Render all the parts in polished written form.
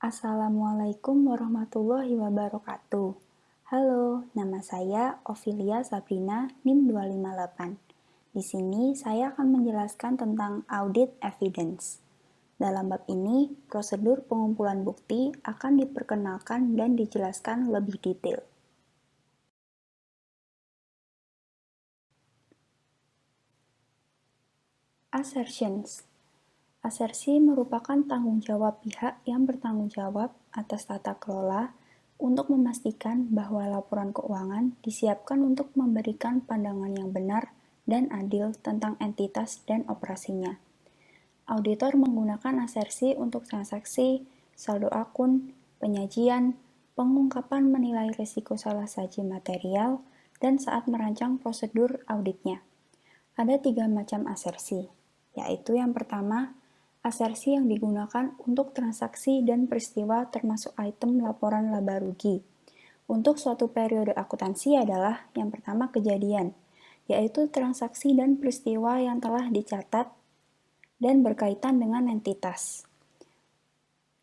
Assalamualaikum warahmatullahi wabarakatuh. Halo, nama saya Ovilia Sabrina, NIM 258. Di sini saya akan menjelaskan tentang audit evidence. Dalam bab ini, prosedur pengumpulan bukti akan diperkenalkan dan dijelaskan lebih detail. Assertions. Asersi merupakan tanggung jawab pihak yang bertanggung jawab atas tata kelola untuk memastikan bahwa laporan keuangan disiapkan untuk memberikan pandangan yang benar dan adil tentang entitas dan operasinya. Auditor menggunakan asersi untuk transaksi, saldo akun, penyajian, pengungkapan menilai risiko salah saji material, dan saat merancang prosedur auditnya. Ada 3 macam asersi, yaitu yang pertama, asersi yang digunakan untuk transaksi dan peristiwa termasuk item laporan laba rugi. Untuk suatu periode akuntansi adalah yang pertama kejadian, yaitu transaksi dan peristiwa yang telah dicatat dan berkaitan dengan entitas.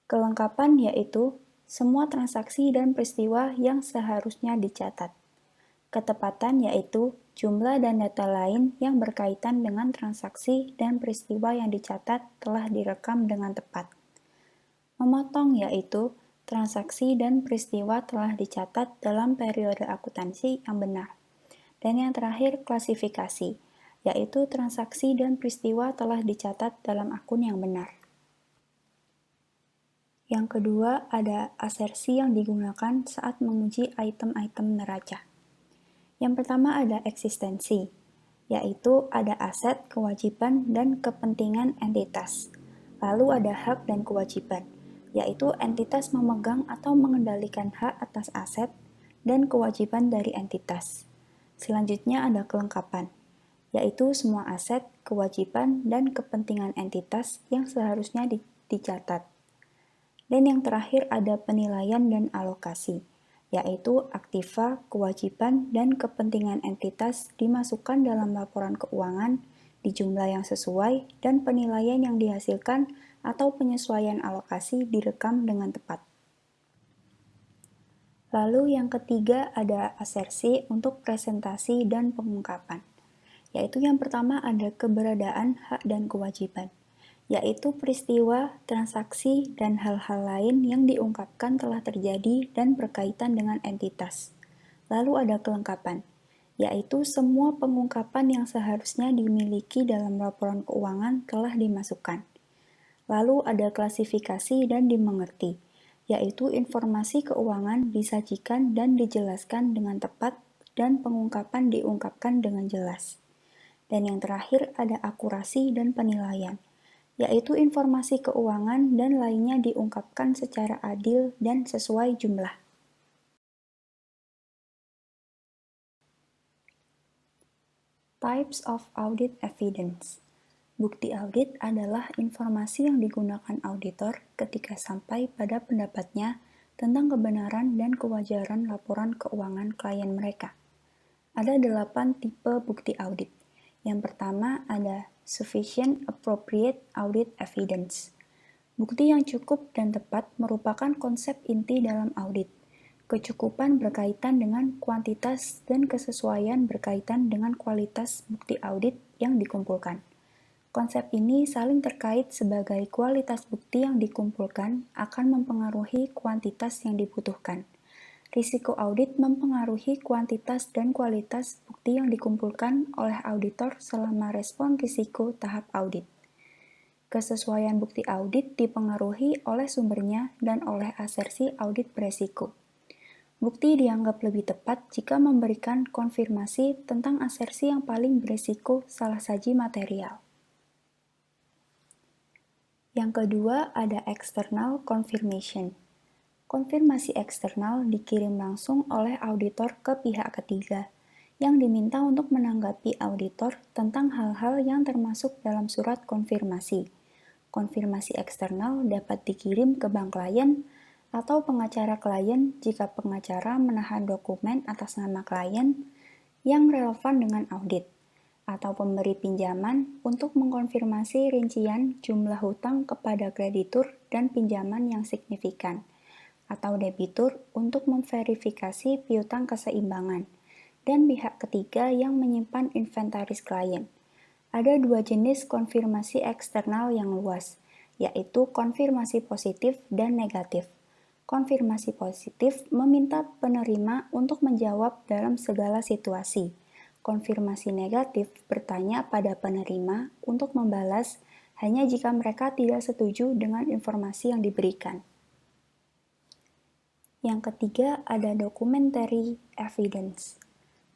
Kelengkapan yaitu semua transaksi dan peristiwa yang seharusnya dicatat. Ketepatan yaitu jumlah dan data lain yang berkaitan dengan transaksi dan peristiwa yang dicatat telah direkam dengan tepat. Memotong yaitu transaksi dan peristiwa telah dicatat dalam periode akuntansi yang benar. Dan yang terakhir klasifikasi, yaitu transaksi dan peristiwa telah dicatat dalam akun yang benar. Yang kedua ada asersi yang digunakan saat menguji item-item neraca. Yang pertama ada eksistensi, yaitu ada aset, kewajiban, dan kepentingan entitas. Lalu ada hak dan kewajiban, yaitu entitas memegang atau mengendalikan hak atas aset dan kewajiban dari entitas. Selanjutnya ada kelengkapan, yaitu semua aset, kewajiban, dan kepentingan entitas yang seharusnya dicatat. Dan yang terakhir ada penilaian dan alokasi, yaitu aktiva, kewajiban, dan kepentingan entitas dimasukkan dalam laporan keuangan di jumlah yang sesuai dan penilaian yang dihasilkan atau penyesuaian alokasi direkam dengan tepat. Lalu yang ketiga ada asersi untuk presentasi dan pengungkapan, yaitu yang pertama ada keberadaan hak dan kewajiban, yaitu peristiwa, transaksi, dan hal-hal lain yang diungkapkan telah terjadi dan berkaitan dengan entitas. Lalu ada kelengkapan, yaitu semua pengungkapan yang seharusnya dimiliki dalam laporan keuangan telah dimasukkan. Lalu ada klasifikasi dan dimengerti, yaitu informasi keuangan disajikan dan dijelaskan dengan tepat dan pengungkapan diungkapkan dengan jelas. Dan yang terakhir ada akurasi dan penilaian, yaitu informasi keuangan dan lainnya diungkapkan secara adil dan sesuai jumlah. Types of audit evidence. Bukti audit adalah informasi yang digunakan auditor ketika sampai pada pendapatnya tentang kebenaran dan kewajaran laporan keuangan klien mereka. Ada 8 tipe bukti audit. Yang pertama ada sufficient appropriate audit evidence. Bukti yang cukup dan tepat merupakan konsep inti dalam audit. Kecukupan berkaitan dengan kuantitas dan kesesuaian berkaitan dengan kualitas bukti audit yang dikumpulkan. Konsep ini saling terkait sebagai kualitas bukti yang dikumpulkan akan mempengaruhi kuantitas yang dibutuhkan. Risiko audit mempengaruhi kuantitas dan kualitas bukti yang dikumpulkan oleh auditor selama respon risiko tahap audit. Kesesuaian bukti audit dipengaruhi oleh sumbernya dan oleh asersi audit beresiko. Bukti dianggap lebih tepat jika memberikan konfirmasi tentang asersi yang paling beresiko salah saji material. Yang kedua ada external confirmation. Konfirmasi eksternal dikirim langsung oleh auditor ke pihak ketiga, yang diminta untuk menanggapi auditor tentang hal-hal yang termasuk dalam surat konfirmasi. Konfirmasi eksternal dapat dikirim ke bank klien atau pengacara klien jika pengacara menahan dokumen atas nama klien yang relevan dengan audit, atau pemberi pinjaman untuk mengkonfirmasi rincian jumlah hutang kepada kreditur dan pinjaman yang signifikan, atau debitur untuk memverifikasi piutang keseimbangan, dan pihak ketiga yang menyimpan inventaris klien. Ada dua jenis konfirmasi eksternal yang luas, yaitu konfirmasi positif dan negatif. Konfirmasi positif meminta penerima untuk menjawab dalam segala situasi. Konfirmasi negatif bertanya pada penerima untuk membalas hanya jika mereka tidak setuju dengan informasi yang diberikan. Yang ketiga ada documentary evidence.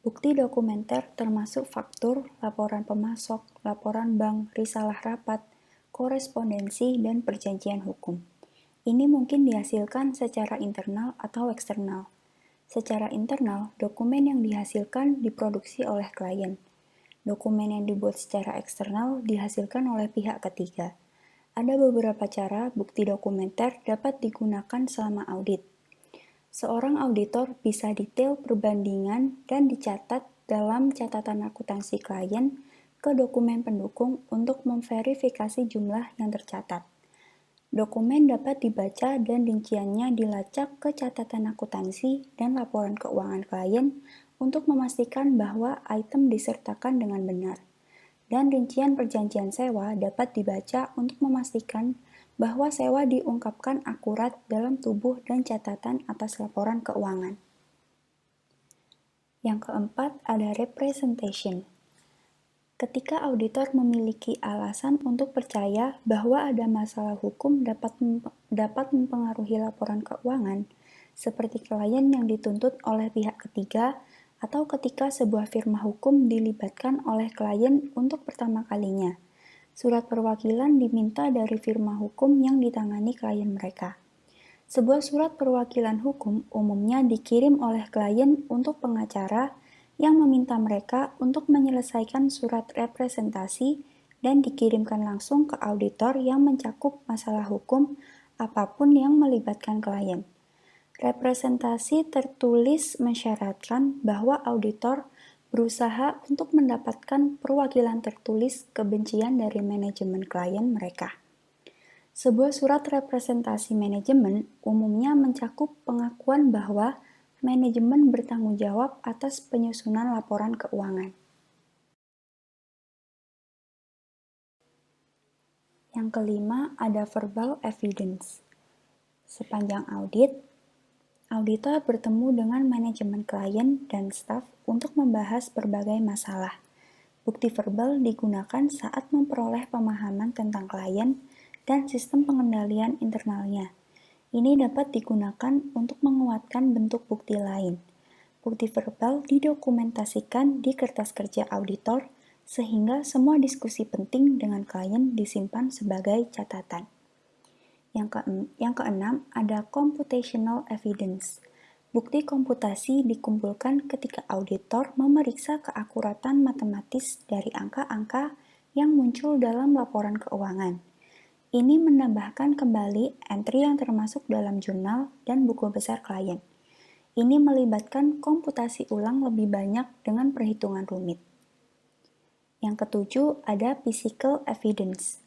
Bukti dokumenter termasuk faktur, laporan pemasok, laporan bank, risalah rapat, korespondensi, dan perjanjian hukum. Ini mungkin dihasilkan secara internal atau eksternal. Secara internal, dokumen yang dihasilkan diproduksi oleh klien. Dokumen yang dibuat secara eksternal dihasilkan oleh pihak ketiga. Ada beberapa cara bukti dokumenter dapat digunakan selama audit. Seorang auditor bisa detail perbandingan dan dicatat dalam catatan akuntansi klien ke dokumen pendukung untuk memverifikasi jumlah yang tercatat. Dokumen dapat dibaca dan rinciannya dilacak ke catatan akuntansi dan laporan keuangan klien untuk memastikan bahwa item disertakan dengan benar. Dan rincian perjanjian sewa dapat dibaca untuk memastikan bahwa sewa diungkapkan akurat dalam tubuh dan catatan atas laporan keuangan. Yang keempat ada representation. Ketika auditor memiliki alasan untuk percaya bahwa ada masalah hukum dapat mempengaruhi laporan keuangan, seperti klien yang dituntut oleh pihak ketiga, atau ketika sebuah firma hukum dilibatkan oleh klien untuk pertama kalinya, surat perwakilan diminta dari firma hukum yang ditangani klien mereka. Sebuah surat perwakilan hukum umumnya dikirim oleh klien untuk pengacara yang meminta mereka untuk menyelesaikan surat representasi dan dikirimkan langsung ke auditor yang mencakup masalah hukum apapun yang melibatkan klien. Representasi tertulis mensyaratkan bahwa auditor berusaha untuk mendapatkan perwakilan tertulis kebencian dari manajemen klien mereka. Sebuah surat representasi manajemen umumnya mencakup pengakuan bahwa manajemen bertanggung jawab atas penyusunan laporan keuangan. Yang kelima, ada verbal evidence. Sepanjang audit, auditor bertemu dengan manajemen klien dan staf untuk membahas berbagai masalah. Bukti verbal digunakan saat memperoleh pemahaman tentang klien dan sistem pengendalian internalnya. Ini dapat digunakan untuk menguatkan bentuk bukti lain. Bukti verbal didokumentasikan di kertas kerja auditor sehingga semua diskusi penting dengan klien disimpan sebagai catatan. Yang keenam, ada computational evidence. Bukti komputasi dikumpulkan ketika auditor memeriksa keakuratan matematis dari angka-angka yang muncul dalam laporan keuangan. Ini menambahkan kembali entry yang termasuk dalam jurnal dan buku besar klien. Ini melibatkan komputasi ulang lebih banyak dengan perhitungan rumit. Yang ketujuh, ada physical evidence.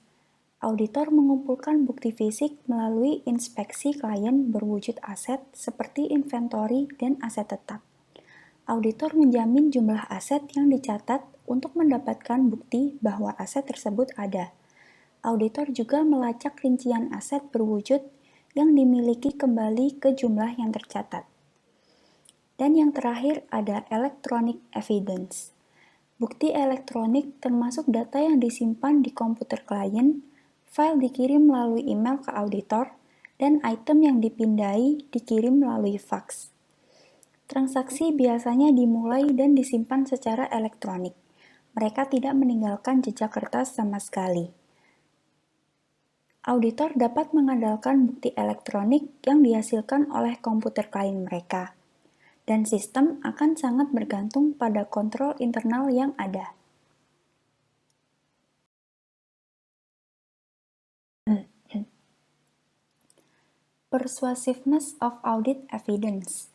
Auditor mengumpulkan bukti fisik melalui inspeksi klien berwujud aset seperti inventory dan aset tetap. Auditor menjamin jumlah aset yang dicatat untuk mendapatkan bukti bahwa aset tersebut ada. Auditor juga melacak rincian aset berwujud yang dimiliki kembali ke jumlah yang tercatat. Dan yang terakhir ada electronic evidence. Bukti elektronik termasuk data yang disimpan di komputer klien, file dikirim melalui email ke auditor, dan item yang dipindai dikirim melalui fax. Transaksi biasanya dimulai dan disimpan secara elektronik. Mereka tidak meninggalkan jejak kertas sama sekali. Auditor dapat mengandalkan bukti elektronik yang dihasilkan oleh komputer klien mereka, dan sistem akan sangat bergantung pada kontrol internal yang ada. Persuasiveness of audit evidence.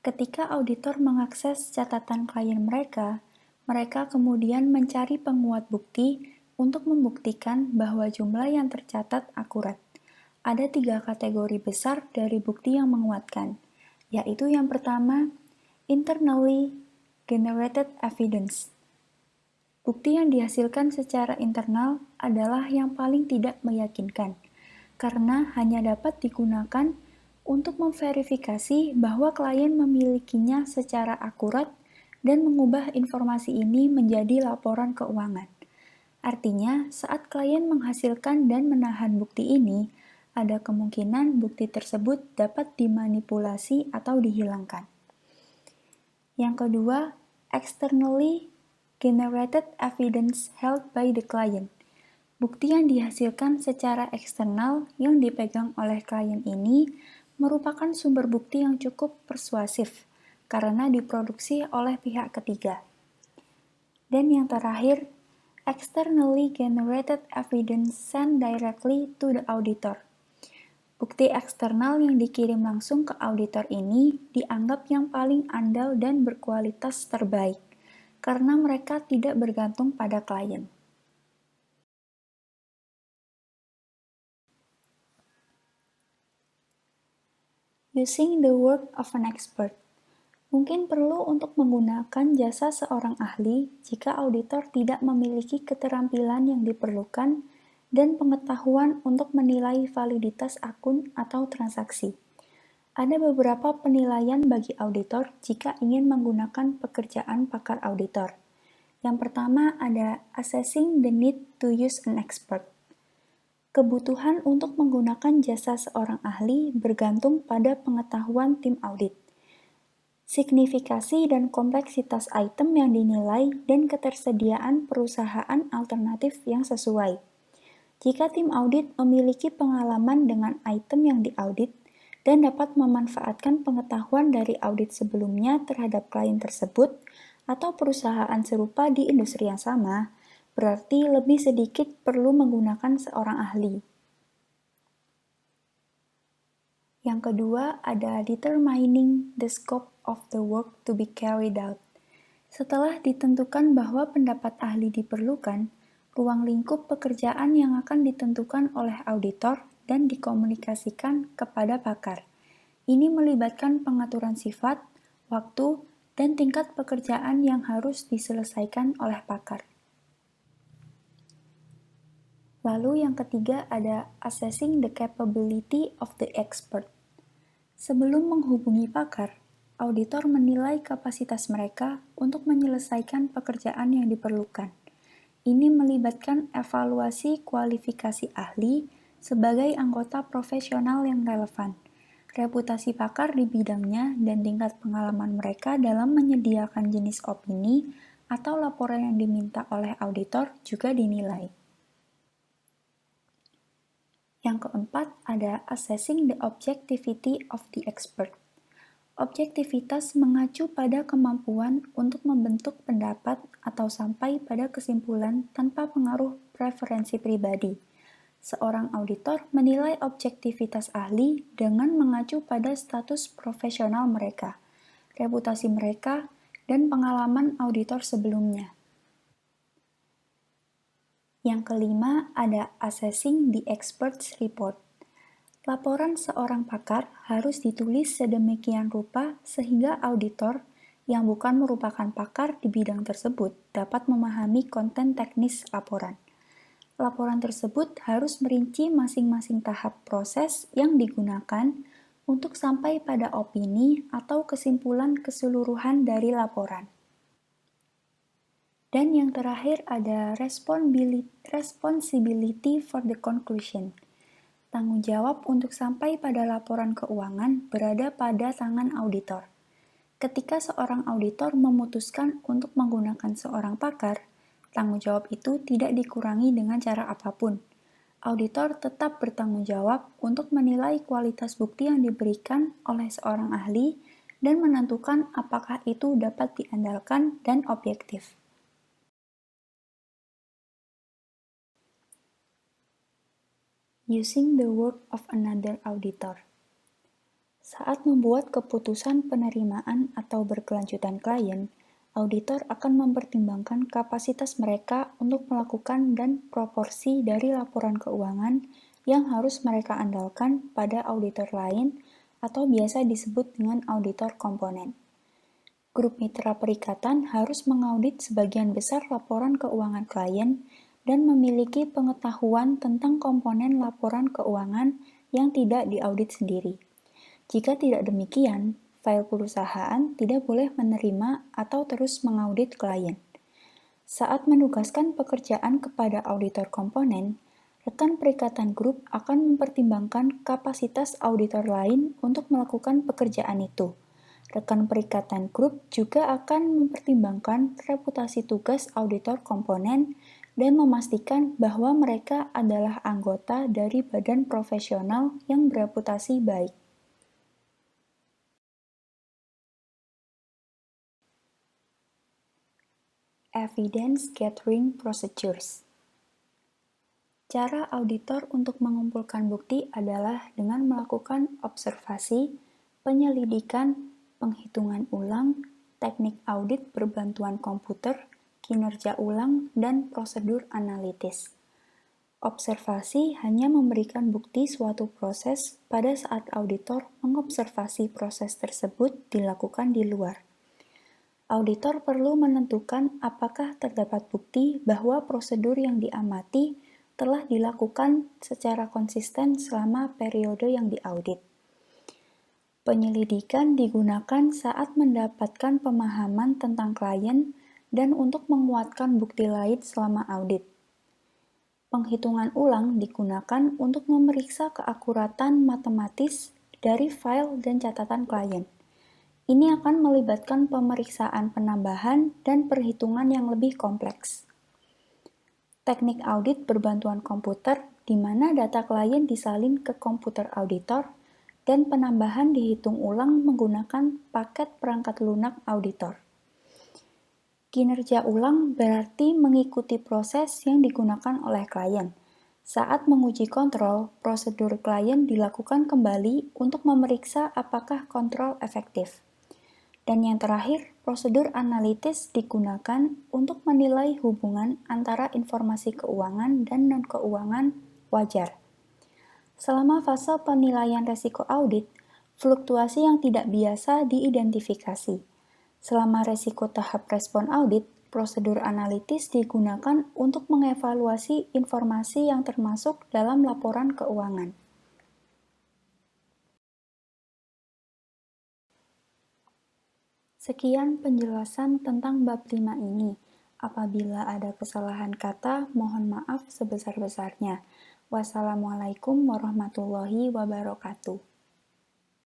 Ketika auditor mengakses catatan klien mereka, Mereka kemudian mencari penguat bukti untuk membuktikan bahwa jumlah yang tercatat akurat. Ada 3 kategori besar dari bukti yang menguatkan, yaitu yang pertama, internally generated evidence. Bukti yang dihasilkan secara internal adalah yang paling tidak meyakinkan, karena hanya dapat digunakan untuk memverifikasi bahwa klien memilikinya secara akurat dan mengubah informasi ini menjadi laporan keuangan. Artinya, saat klien menghasilkan dan menahan bukti ini, ada kemungkinan bukti tersebut dapat dimanipulasi atau dihilangkan. Yang kedua, externally generated evidence held by the client. Bukti yang dihasilkan secara eksternal yang dipegang oleh klien ini merupakan sumber bukti yang cukup persuasif karena diproduksi oleh pihak ketiga. Dan yang terakhir, externally generated evidence sent directly to the auditor. Bukti eksternal yang dikirim langsung ke auditor ini dianggap yang paling andal dan berkualitas terbaik, karena mereka tidak bergantung pada klien. Using the work of an expert. Mungkin perlu untuk menggunakan jasa seorang ahli jika auditor tidak memiliki keterampilan yang diperlukan dan pengetahuan untuk menilai validitas akun atau transaksi. Ada beberapa penilaian bagi auditor jika ingin menggunakan pekerjaan pakar auditor. Yang pertama ada assessing the need to use an expert. Kebutuhan untuk menggunakan jasa seorang ahli bergantung pada pengetahuan tim audit, signifikasi dan kompleksitas item yang dinilai, dan ketersediaan perusahaan alternatif yang sesuai. Jika tim audit memiliki pengalaman dengan item yang diaudit dan dapat memanfaatkan pengetahuan dari audit sebelumnya terhadap klien tersebut atau perusahaan serupa di industri yang sama, berarti lebih sedikit perlu menggunakan seorang ahli. Yang kedua ada determining the scope of the work to be carried out. Setelah ditentukan bahwa pendapat ahli diperlukan, ruang lingkup pekerjaan yang akan ditentukan oleh auditor dan dikomunikasikan kepada pakar. Ini melibatkan pengaturan sifat, waktu, dan tingkat pekerjaan yang harus diselesaikan oleh pakar. Lalu yang ketiga ada assessing the capability of the expert. Sebelum menghubungi pakar, auditor menilai kapasitas mereka untuk menyelesaikan pekerjaan yang diperlukan. Ini melibatkan evaluasi kualifikasi ahli sebagai anggota profesional yang relevan, reputasi pakar di bidangnya, dan tingkat pengalaman mereka dalam menyediakan jenis opini atau laporan yang diminta oleh auditor juga dinilai. Yang keempat ada assessing the objectivity of the expert. Objektivitas mengacu pada kemampuan untuk membentuk pendapat atau sampai pada kesimpulan tanpa pengaruh preferensi pribadi. Seorang auditor menilai objektivitas ahli dengan mengacu pada status profesional mereka, reputasi mereka, dan pengalaman auditor sebelumnya. Yang kelima ada assessing the expert's report. Laporan seorang pakar harus ditulis sedemikian rupa sehingga auditor yang bukan merupakan pakar di bidang tersebut dapat memahami konten teknis laporan. Laporan tersebut harus merinci masing-masing tahap proses yang digunakan untuk sampai pada opini atau kesimpulan keseluruhan dari laporan. Dan yang terakhir ada responsibility for the conclusion. Tanggung jawab untuk sampai pada laporan keuangan berada pada tangan auditor. Ketika seorang auditor memutuskan untuk menggunakan seorang pakar, tanggung jawab itu tidak dikurangi dengan cara apapun. Auditor tetap bertanggung jawab untuk menilai kualitas bukti yang diberikan oleh seorang ahli dan menentukan apakah itu dapat diandalkan dan objektif. Using the work of another auditor. Saat membuat keputusan penerimaan atau berkelanjutan klien, Auditor akan mempertimbangkan kapasitas mereka untuk melakukan dan proporsi dari laporan keuangan yang harus mereka andalkan pada auditor lain atau biasa disebut dengan auditor komponen. Grup mitra perikatan harus mengaudit sebagian besar laporan keuangan klien dan memiliki pengetahuan tentang komponen laporan keuangan yang tidak diaudit sendiri. Jika tidak demikian, file perusahaan tidak boleh menerima atau terus mengaudit klien. Saat menugaskan pekerjaan kepada auditor komponen, rekan perikatan grup akan mempertimbangkan kapasitas auditor lain untuk melakukan pekerjaan itu. Rekan perikatan grup juga akan mempertimbangkan reputasi tugas auditor komponen dan memastikan bahwa mereka adalah anggota dari badan profesional yang bereputasi baik. Evidence Gathering Procedures. Cara auditor untuk mengumpulkan bukti adalah dengan melakukan observasi, penyelidikan, penghitungan ulang, teknik audit berbantuan komputer, kinerja ulang, dan prosedur analitis. Observasi hanya memberikan bukti suatu proses pada saat auditor mengobservasi proses tersebut dilakukan di luar. Auditor perlu menentukan apakah terdapat bukti bahwa prosedur yang diamati telah dilakukan secara konsisten selama periode yang diaudit. Penyelidikan digunakan saat mendapatkan pemahaman tentang klien dan untuk menguatkan bukti lain selama audit. Penghitungan ulang digunakan untuk memeriksa keakuratan matematis dari file dan catatan klien. Ini akan melibatkan pemeriksaan penambahan dan perhitungan yang lebih kompleks. Teknik audit berbantuan komputer, di mana data klien disalin ke komputer auditor, dan penambahan dihitung ulang menggunakan paket perangkat lunak auditor. Kinerja ulang berarti mengikuti proses yang digunakan oleh klien. Saat menguji kontrol, prosedur klien dilakukan kembali untuk memeriksa apakah kontrol efektif. Dan yang terakhir, prosedur analitis digunakan untuk menilai hubungan antara informasi keuangan dan non-keuangan wajar. Selama fase penilaian resiko audit, fluktuasi yang tidak biasa diidentifikasi. Selama resiko tahap respon audit, prosedur analitis digunakan untuk mengevaluasi informasi yang termasuk dalam laporan keuangan. Sekian penjelasan tentang bab 5 ini. Apabila ada kesalahan kata, mohon maaf sebesar-besarnya. Wassalamualaikum warahmatullahi wabarakatuh.